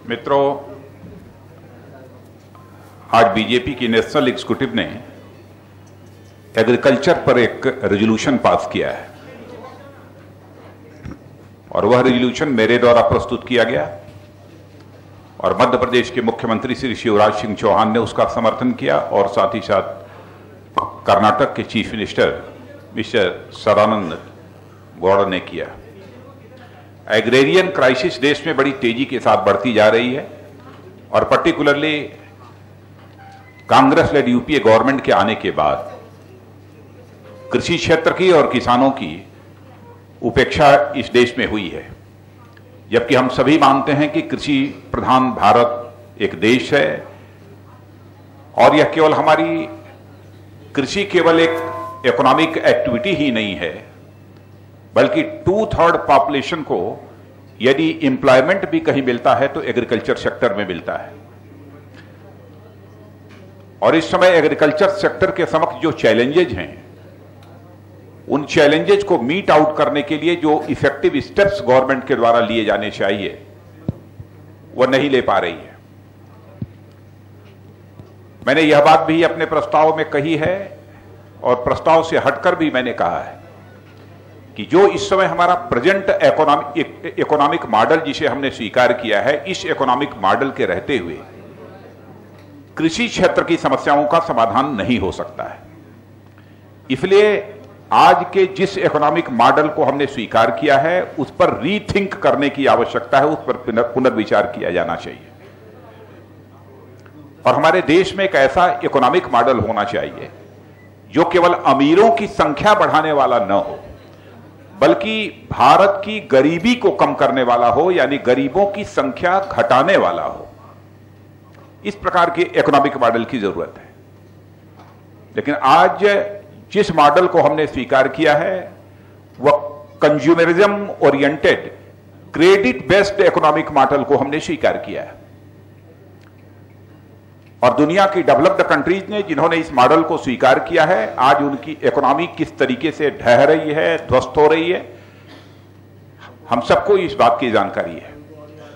मित्रों, आज बीजेपी की नेशनल एग्जीक्यूटिव ने एग्रीकल्चर पर एक रेजोल्यूशन पास किया है और वह रेजोल्यूशन मेरे द्वारा प्रस्तुत किया गया और मध्य प्रदेश के मुख्यमंत्री श्री शिवराज सिंह चौहान ने उसका समर्थन किया और साथ ही साथ कर्नाटक के chief minister mister Sadananda Gowda ने किया। एग्रेरियन क्राइसिस देश में बड़ी तेजी के साथ बढ़ती जा रही है और particularly Congress led UPA government के आने के बाद कृषि क्षेत्र की और किसानों की उपेक्षा इस देश में हुई है, जबकि हम सभी मानते हैं कि कृषि प्रधान भारत एक देश है और यह केवल हमारी कृषि केवल एक इकोनॉमिक एक्टिविटी ही नहीं है, बल्कि 2/3 पॉपुलेशन को यदि एम्प्लॉयमेंट भी कहीं मिलता है तो एग्रीकल्चर सेक्टर में मिलता है। और इस समय एग्रीकल्चर सेक्टर के समक्ष जो चैलेंजेज हैं, उन चैलेंजेज को मीट आउट करने के लिए जो इफेक्टिव स्टेप्स गवर्नमेंट के द्वारा लिए जाने चाहिए वह नहीं ले पा रही है। मैंने यह बात भी अपने प्रस्ताव में कही है और प्रस्ताव से हटकर भी मैंने कहा है कि जो इस समय हमारा प्रेजेंट इकोनॉमिक मॉडल जिसे हमने स्वीकार किया है, इस इकोनॉमिक मॉडल के रहते हुए कृषि क्षेत्र की समस्याओं का समाधान नहीं हो सकता है। इसलिए आज के जिस इकोनॉमिक मॉडल को हमने स्वीकार किया है उस पर रीथिंक करने की आवश्यकता है, उस पर पुनर्विचार किया जाना चाहिए और हमारे देश में एक ऐसा इकोनॉमिक मॉडल होना चाहिए जो केवल अमीरों की संख्या बढ़ाने वाला न हो, बल्कि भारत की गरीबी को कम करने वाला हो, यानी गरीबों की संख्या घटाने वाला हो। इस प्रकार के इकोनॉमिक मॉडल की जरूरत है। लेकिन आज जिस मॉडल को हमने स्वीकार किया है वह consumerism oriented credit based economic model को हमने स्वीकार किया है और दुनिया की डेवलप्ड कंट्रीज ने जिन्होंने इस मॉडल को स्वीकार किया है, आज उनकी इकोनॉमी किस तरीके से ढह रही है, ध्वस्त हो रही है, हम सबको इस बात की जानकारी है।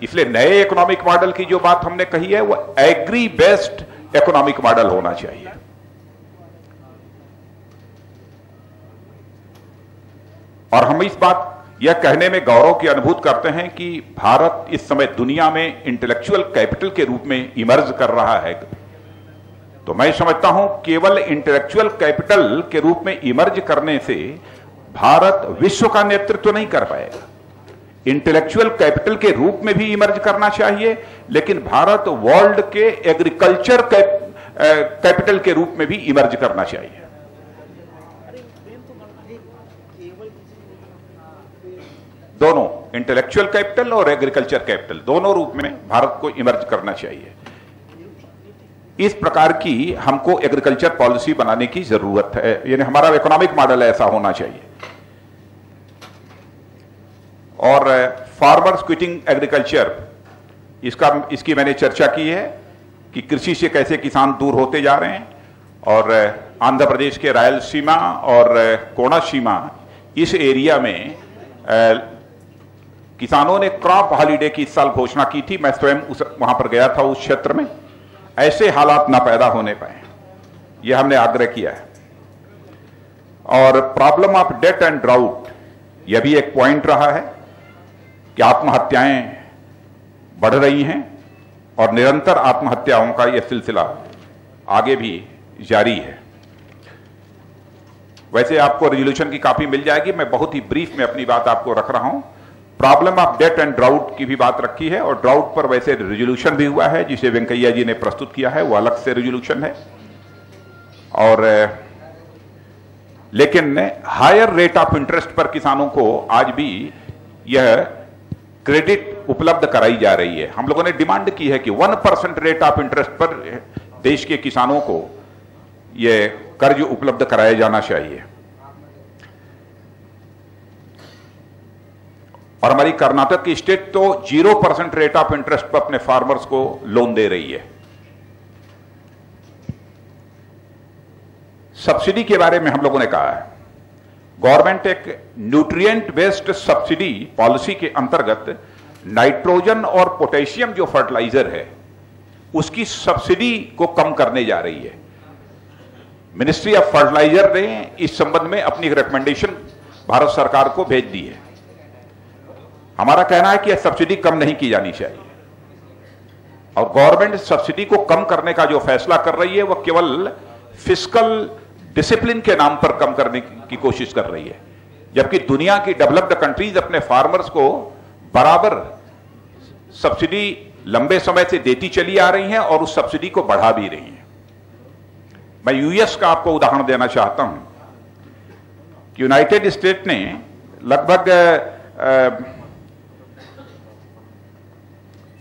इसलिए नए इकोनॉमिक मॉडल की जो बात हमने कही है वह एग्री बेस्ड इकोनॉमिक मॉडल होना चाहिए। और हम इस बात यह कहने में गौरव की अनुभूति करते हैं कि भारत इस समय दुनिया में इंटेलेक्चुअल कैपिटल के रूप में इमर्ज कर रहा है। तो मैं समझता हूं केवल इंटेलेक्चुअल कैपिटल के रूप में इमर्ज करने से भारत विश्व का नेतृत्व नहीं कर पाएगा। इंटेलेक्चुअल कैपिटल के रूप में भी इमर्ज करना चाहिए, लेकिन भारत वर्ल्ड के एग्रीकल्चर कैपिटल के रूप में भी इमर्ज करना चाहिए। दोनों इंटेलेक्चुअल कैपिटल और एग्रीकल्चर कैपिटल दोनों रूप में भारत को इमर्ज करना चाहिए। इस प्रकार की हमको एग्रीकल्चर पॉलिसी बनाने की जरूरत है, यानी हमारा इकोनॉमिक मॉडल ऐसा होना चाहिए। और फार्मर्स क्विटिंग एग्रीकल्चर, इसकी मैंने चर्चा की है कि कृषि से कैसे किसान दूर होते जा रहे हैं और आंध्र प्रदेश के रायलसीमा और कोणासीमा इस एरिया में किसानों ने क्रॉप हॉलिडे की इस साल घोषणा की थी। मैं स्वयं वहां पर गया था, उस क्षेत्र में ऐसे हालात ना पैदा होने पाए, यह हमने आग्रह किया है। और problem of death and drought, यह भी एक पॉइंट रहा है कि आत्महत्याएं बढ़ रही हैं और निरंतर आत्महत्याओं का यह सिलसिला आगे भी जारी है। वैसे आपको रेजोल्यूशन की कॉपी मिल जाएगी, मैं बहुत ही ब्रीफ में अपनी बात आपको रख रहा हूं। Problem of death and drought की भी बात रखी है और ड्राउट पर वैसे रेजोल्यूशन भी हुआ है जिसे वेंकैया जी ने प्रस्तुत किया है, वो अलग से रेजोल्यूशन है। और लेकिन हायर रेट ऑफ इंटरेस्ट पर किसानों को आज भी यह क्रेडिट उपलब्ध कराई जा रही है। हम लोगों ने डिमांड की है कि 1% रेट ऑफ इंटरेस्ट पर देश के किसानों को यह कर्ज उपलब्ध कराया जाना चाहिए। और हमारी कर्नाटक की स्टेट तो 0% रेट ऑफ इंटरेस्ट पर अपने फार्मर्स को लोन दे रही है। सब्सिडी के बारे में हम लोगों ने कहा है, गवर्नमेंट एक न्यूट्रिएंट बेस्ड सब्सिडी पॉलिसी के अंतर्गत नाइट्रोजन और पोटेशियम जो फर्टिलाइजर है उसकी सब्सिडी को कम करने जा रही है। मिनिस्ट्री ऑफ फर्टिलाइजर ने इस संबंध में अपनी रिकमेंडेशन भारत सरकार को भेज दी है। हमारा कहना है कि यह सब्सिडी कम नहीं की जानी चाहिए और गवर्नमेंट सब्सिडी को कम करने का जो फैसला कर रही है वह केवल फिस्कल डिसिप्लिन के नाम पर कम करने की कोशिश कर रही है, जबकि दुनिया की डेवलप्ड कंट्रीज अपने फार्मर्स को बराबर सब्सिडी लंबे समय से देती चली आ रही हैं और उस सब्सिडी को बढ़ा भी रही हैं। मैं यूएस का आपको उदाहरण देना चाहता हूं कि यूनाइटेड स्टेट ने लगभग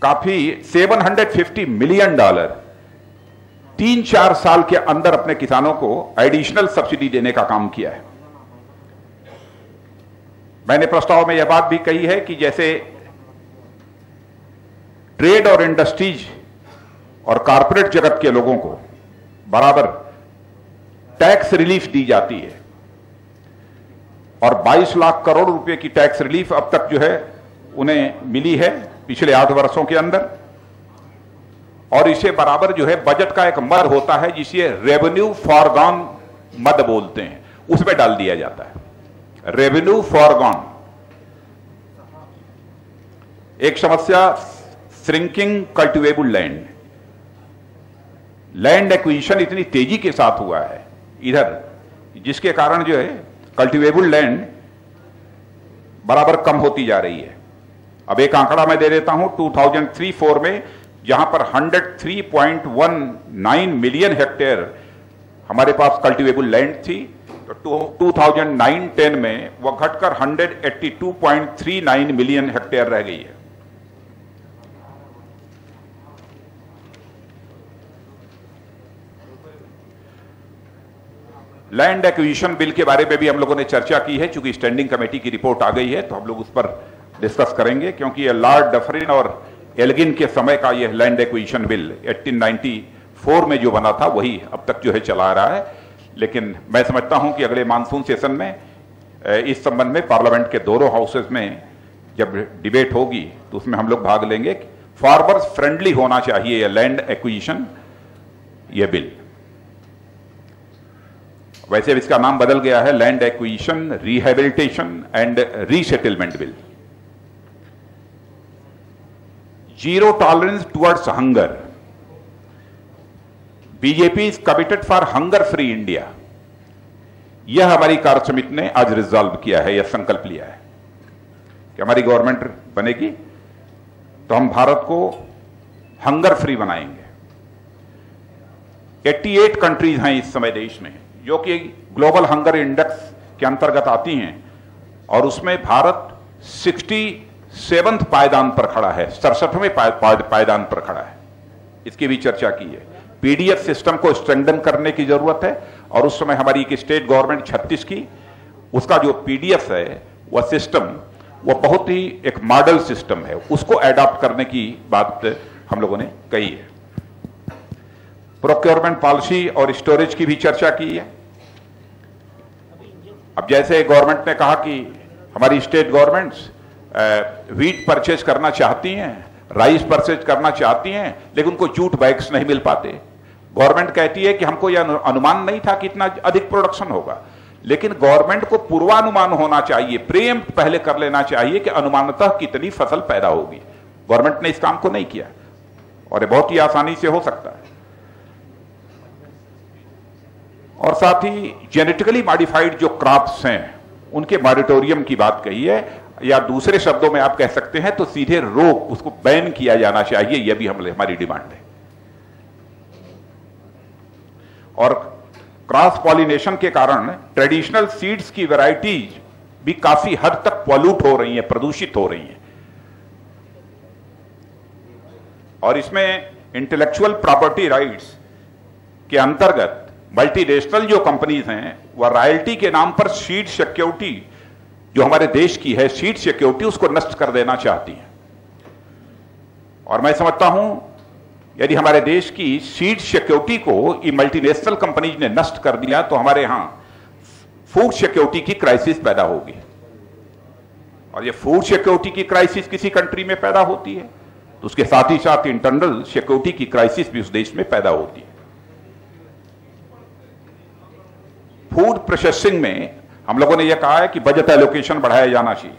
काफी $750 मिलियन 3-4 साल के अंदर अपने किसानों को एडिशनल सब्सिडी देने का काम किया है। मैंने प्रस्ताव में यह बात भी कही है कि जैसे ट्रेड और इंडस्ट्रीज और कॉरपोरेट जगत के लोगों को बराबर टैक्स रिलीफ दी जाती है और 22 लाख करोड़ रुपए की टैक्स रिलीफ अब तक जो है उन्हें मिली है पिछले 8 वर्षों के अंदर, और इसे बराबर जो है बजट का एक मद होता है जिसे रेवेन्यू फॉरगॉन मद बोलते हैं, उसमें डाल दिया जाता है। Revenue foregone. एक समस्या shrinking cultivable land, land acquisition इतनी तेजी के साथ हुआ है इधर, जिसके कारण जो है कल्टिवेबल लैंड बराबर कम होती जा रही है। अब एक आंकड़ा मैं दे देता हूं, 2003-04 में जहां पर 103.19 मिलियन हेक्टेयर हमारे पास कल्टिवेबल लैंड थी, तो 2009-10 में वह घटकर 182.39 मिलियन हेक्टेयर रह गई है। लैंड एक्विजिशन बिल के बारे में भी हम लोगों ने चर्चा की है, चूंकि स्टैंडिंग कमेटी की रिपोर्ट आ गई है तो हम लोग उस पर डिस्कस करेंगे, क्योंकि यह लॉर्ड डफरिन और एल्गिन के समय का यह लैंड एक्विजिशन बिल 1894 में जो बना था वही अब तक जो है चला रहा है। लेकिन मैं समझता हूं कि अगले मानसून सेशन में इस संबंध में पार्लियामेंट के दोनों हाउसेस में जब डिबेट होगी तो उसमें हम लोग भाग लेंगे। फार्मर्स फ्रेंडली होना चाहिए यह लैंड एक्विजिशन यह बिल। वैसे इसका नाम बदल गया है land acquisition rehabilitation and resettlement bill. Zero tolerance towards hunger. BJP is committed for hunger free India. यह हमारी कार्य समिति ने आज रिजॉल्व किया है, यह संकल्प लिया है कि हमारी गवर्नमेंट बनेगी तो हम भारत को हंगर फ्री बनाएंगे। 88 कंट्रीज हैं इस समय देश में जो कि ग्लोबल हंगर इंडेक्स के अंतर्गत आती हैं और उसमें भारत 67वें पायदान पर खड़ा है, 67वें पायदान पर खड़ा है। इसकी भी चर्चा की है। पीडीएफ सिस्टम को स्ट्रेंथन करने की जरूरत है और उस समय हमारी एक स्टेट गवर्नमेंट 36 की, उसका जो पीडीएफ है वह सिस्टम वह बहुत ही एक मॉडल सिस्टम है, उसको अडॉप्ट करने की बात हम लोगों ने कही है। प्रोक्योरमेंट पॉलिसी और स्टोरेज की भी चर्चा की है। अब जैसे गवर्नमेंट ने कहा कि हमारी स्टेट गवर्नमेंट्स व्हीट परचेज करना चाहती हैं, राइस परचेज करना चाहती हैं, लेकिन उनको जूट बैग्स नहीं मिल पाते। गवर्नमेंट कहती है कि हमको यह अनुमान नहीं था कि इतना अधिक प्रोडक्शन होगा, लेकिन गवर्नमेंट को पूर्वानुमान होना चाहिए, प्रीएम्प्ट पहले कर लेना चाहिए कि अनुमानतः कितनी फसल पैदा होगी। गवर्नमेंट ने इस काम को नहीं किया और ये बहुत ही आसानी से हो सकता है। और साथ ही जेनेटिकली मॉडिफाइड जो क्रॉप्स हैं उनके मॉरिटोरियम की बात कही है, या दूसरे शब्दों में आप कह सकते हैं तो सीधे रोक, उसको बैन किया जाना चाहिए, यह भी हमारी डिमांड है। और क्रॉस पॉलिनेशन के कारण ट्रेडिशनल सीड्स की वैरायटीज भी काफी हद तक पॉल्यूट हो रही हैं, प्रदूषित हो रही हैं। और इसमें इंटेलेक्चुअल प्रॉपर्टी राइट्स के अंतर्गत मल्टीनेशनल जो कंपनीज हैं वह रॉयल्टी के नाम पर सीड सिक्योरिटी जो हमारे देश की है, सीड सिक्योरिटी, उसको नष्ट कर देना चाहती हैं। और मैं समझता हूं यदि हमारे देश की सीड सिक्योरिटी को ये मल्टीनेशनल कंपनीज ने नष्ट कर दिया तो हमारे यहां फूड सिक्योरिटी की क्राइसिस पैदा होगी। और ये फूड सिक्योरिटी की क्राइसिस किसी कंट्री में पैदा होती है तो उसके साथ ही साथ इंटरनल सिक्योरिटी की क्राइसिस भी उस देश में पैदा होती है। फूड प्रोसेसिंग में हम लोगों ने यह कहा है कि बजट एलोकेशन बढ़ाया जाना चाहिए।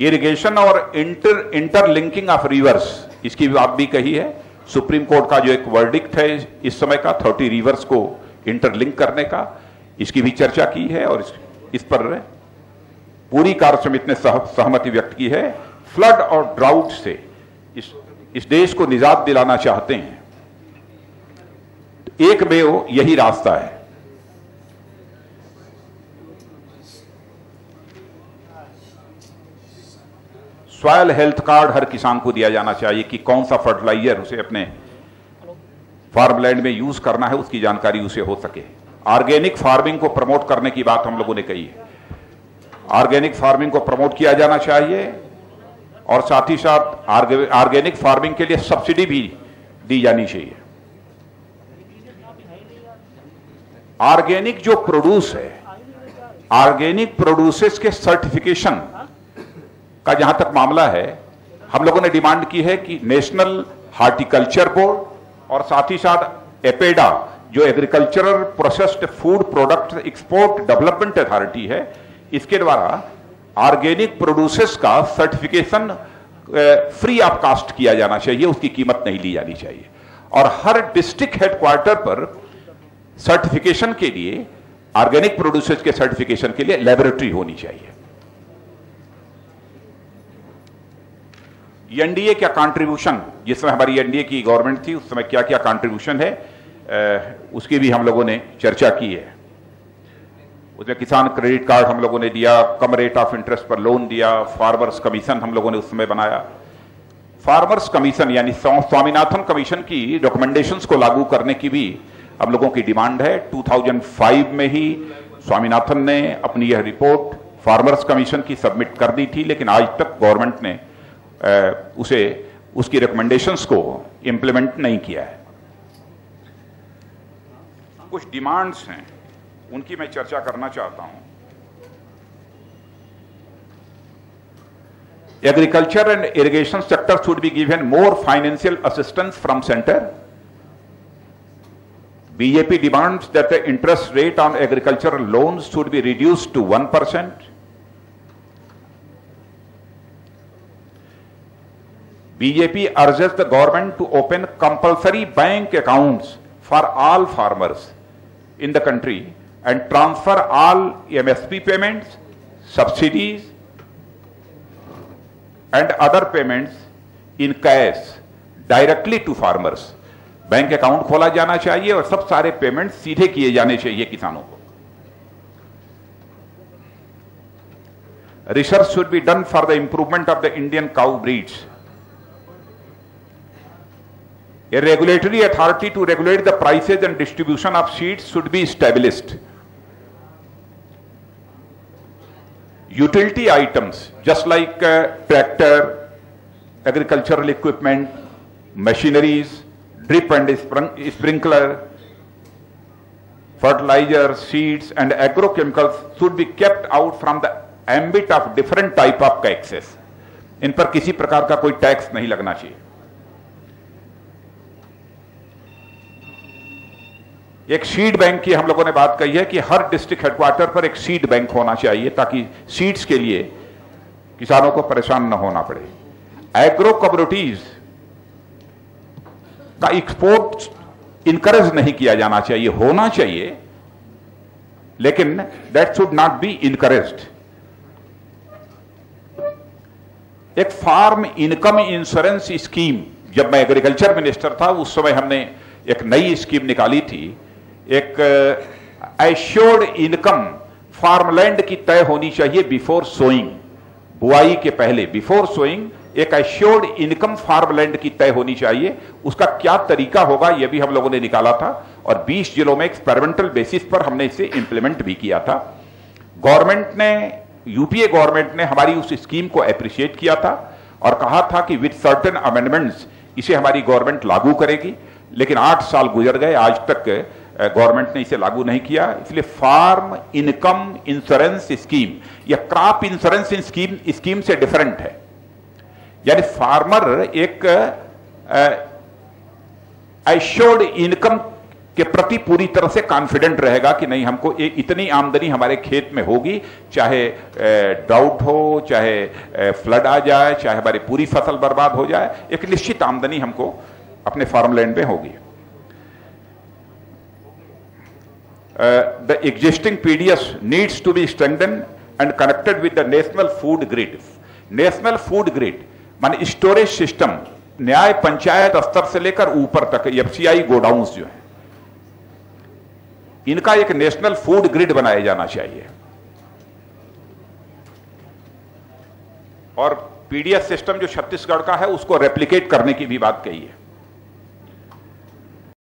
इरिगेशन और इंटरलिंकिंग ऑफ रिवर्स, इसकी बात भी कही है। सुप्रीम कोर्ट का जो एक वर्डिक्ट है इस समय का 30 रिवर्स को इंटरलिंक करने का, इसकी भी चर्चा की है और इस पर पूरी कार्य समिति ने सहमति व्यक्त की है। फ्लड और ड्राउट से इस देश को निजात दिलाना चाहते हैं, एक में यही रास्ता है। सॉयल हेल्थ कार्ड हर किसान को दिया जाना चाहिए कि कौन सा फर्टिलाइजर उसे अपने फार्मलैंड में यूज करना है, उसकी जानकारी उसे हो सके। ऑर्गेनिक फार्मिंग को प्रमोट करने की बात हम लोगों ने कही है। ऑर्गेनिक फार्मिंग को प्रमोट किया जाना चाहिए और साथ ही साथ ऑर्गेनिक फार्मिंग के लिए सब्सिडी भी दी जानी चाहिए। ऑर्गेनिक जो प्रोड्यूस है, ऑर्गेनिक प्रोड्यूसेस के सर्टिफिकेशन का जहां तक मामला है, हम लोगों ने डिमांड की है कि नेशनल हार्टिकल्चर बोर्ड और साथ ही साथ एपेडा जो agricultural processed food product export development authority है, इसके द्वारा ऑर्गेनिक प्रोड्यूसेस का सर्टिफिकेशन फ्री ऑफ कास्ट किया जाना चाहिए, उसकी कीमत नहीं ली जानी चाहिए। और हर डिस्ट्रिक्ट हेडक्वार्टर पर सर्टिफिकेशन के लिए, ऑर्गेनिक प्रोड्यूसर्स के सर्टिफिकेशन के लिए लेबोरेटरी होनी चाहिए। एनडीए क्या कंट्रीब्यूशन, जिस समय हमारी एनडीए की गवर्नमेंट थी उस समय क्या क्या कंट्रीब्यूशन है, उसकी भी हम लोगों ने चर्चा की है। उसमें किसान क्रेडिट कार्ड हम लोगों ने दिया, कम रेट ऑफ इंटरेस्ट पर लोन दिया, फार्मर्स कमीशन हम लोगों ने उस समय बनाया। फार्मर्स कमीशन यानी स्वामीनाथन कमीशन की रिकमेंडेशंस को लागू करने की भी हम लोगों की डिमांड है। 2005 में ही स्वामीनाथन ने अपनी यह रिपोर्ट फार्मर्स कमीशन की सबमिट कर दी थी, लेकिन आज तक गवर्नमेंट ने उसकी रिकमेंडेशंस को इंप्लीमेंट नहीं किया है। कुछ डिमांड्स हैं, उनकी मैं चर्चा करना चाहता हूं। Agriculture and irrigation sector should be given more financial assistance from centre. BJP demands that the interest rate on agricultural loans should be reduced to 1%. BJP urges the government to open compulsory bank accounts for all farmers in the country and transfer all MSP payments, subsidies and other payments in cash directly to farmers. Bank account खोला जाना चाहिए और सब सारे payment सीधे किए जाने चाहिए किसानों को। Research should be done for the improvement of the Indian cow breeds. A regulatory authority to regulate the prices and distribution of seeds should be established. Utility items just like tractor, agricultural equipment, machineries, drip and sprinkler, fertilizer, seeds and agrochemicals should be kept out from the ambit of different type of taxes. इन पर किसी प्रकार का कोई tax नहीं लगना चाहिए। एक seed bank की हम लोगों ने बात कही है कि हर डिस्ट्रिक्ट हेडक्वार्टर पर एक सीड बैंक होना चाहिए ताकि सीड्स के लिए किसानों को परेशान न होना पड़े। एग्रो कमोडिटीज का एक्सपोर्ट इनकरेज नहीं किया जाना चाहिए, होना चाहिए लेकिन that should not be encouraged. एक फार्म इनकम इंश्योरेंस स्कीम, जब मैं एग्रीकल्चर मिनिस्टर था उस समय हमने एक नई स्कीम निकाली थी। एक एश्योर्ड इनकम फार्मलैंड की तय होनी चाहिए बिफोर सोइंग, बुआई के पहले, बिफोर सोइंग एक एश्योर्ड इनकम फार्मलैंड की तय होनी चाहिए। उसका क्या तरीका होगा यह भी हम लोगों ने निकाला था और 20 जिलों में एक्सपेरिमेंटल बेसिस पर हमने इसे इंप्लीमेंट भी किया था। गवर्नमेंट ने, यूपीए गवर्नमेंट ने हमारी उस स्कीम को एप्रिशिएट किया था और कहा था कि विद सर्टेन अमेंडमेंट्स इसे हमारी गवर्नमेंट लागू करेगी, लेकिन 8 साल गुजर गए, आज तक गवर्नमेंट ने इसे लागू नहीं किया, इसलिए फार्म इनकम इंश्योरेंस स्कीम या क्रॉप इंश्योरेंस स्कीम से डिफरेंट है। यानी फार्मर एक एश्योर्ड इनकम के प्रति पूरी तरह से कॉन्फिडेंट रहेगा कि नहीं, हमको इतनी आमदनी हमारे खेत में होगी, चाहे ड्राउट हो, चाहे फ्लड आ जाए, चाहे हमारी पूरी फसल बर्बाद हो जाए, एक निश्चित आमदनी हमको अपने फार्मलैंड में होगी। The existing PDS needs to be strengthened and connected with the national food grid. National food grid माने स्टोरेज सिस्टम न्याय पंचायत स्तर से लेकर ऊपर तक एफसीआई गोडाउन्स जो है, इनका एक नेशनल फूड ग्रिड बनाया जाना चाहिए। और पीडीएस सिस्टम जो छत्तीसगढ़ का है उसको रेप्लिकेट करने की भी बात कही है।